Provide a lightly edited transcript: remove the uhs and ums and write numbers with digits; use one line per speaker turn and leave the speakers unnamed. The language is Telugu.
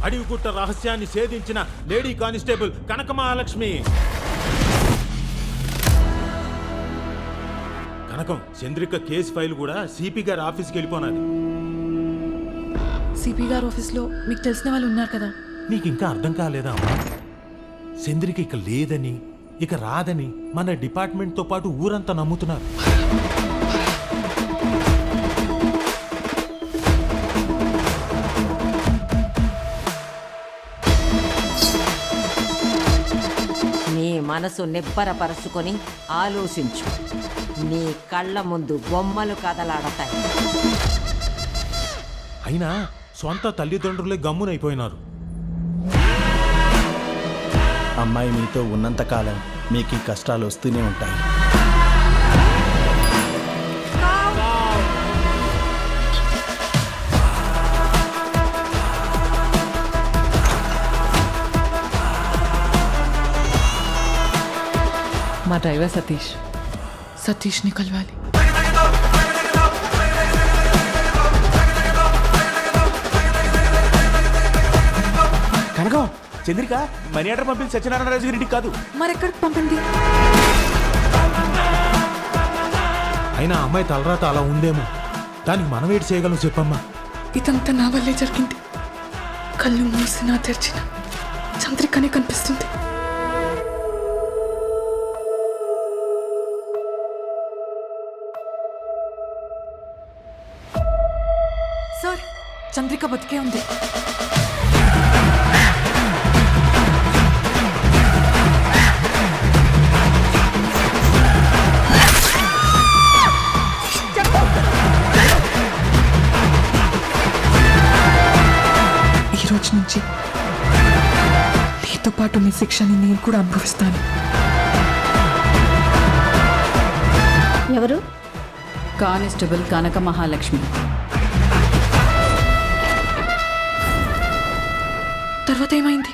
అడవిగుట్ట రహస్యాన్ని ఛేదించిన లేడీ కానిస్టేబుల్ కనక మహాలక్ష్మి. కనకం, చంద్రిక కేసు ఫైల్ కూడా సిపి గారి ఆఫీస్కి వెళ్ళిపోనాది.
సిపి గారి ఆఫీస్లో మీకు తెలిసిన వాళ్ళు ఉన్నారు కదా?
నీకు ఇంకా అర్థం కాలేదా అమ్మా? చంద్రిక ఇక లేదని, ఇక రాదని మన డిపార్ట్మెంట్తో పాటు ఊరంతా నమ్ముతున్నారు.
నీ మనసు నిబ్బరపరుచుకొని ఆలోచించు. నీ కళ్ళ ముందు బొమ్మలు కదలాడతాయి.
అయినా సొంత తల్లిదండ్రులే గమ్మునైపోయినారు.
అమ్మాయి మీతో ఉన్నంతకాలం మీకు ఈ కష్టాలు వస్తూనే ఉంటాయి.
మా డ్రైవర్ సతీష్ని కలవాలి.
కనకం, చంద్రిక మనీ ఆర్డర్ పంపించి సత్యనారాయణ రాజు గారింటికి కాదు.
మరెక్కడికి పంపింది?
అయినా అమ్మాయి తలరాత అలా ఉందేమో. దానికి మనం ఏంటి చేయగలం చెప్పమ్మా?
ఇదంతా నా వల్లే జరిగింది. కళ్ళు మూసినా తెరిచిన చంద్రికనే కనిపిస్తుంది. సార్, చంద్రిక బతికే ఉంది. ఈ రోజు నుంచి నీతో పాటు నీ శిక్షని నేను కూడా అనుభవిస్తాను.
ఎవరు?
కానిస్టేబుల్ కనక మహాలక్ష్మి.
తర్వాత ఏమైంది?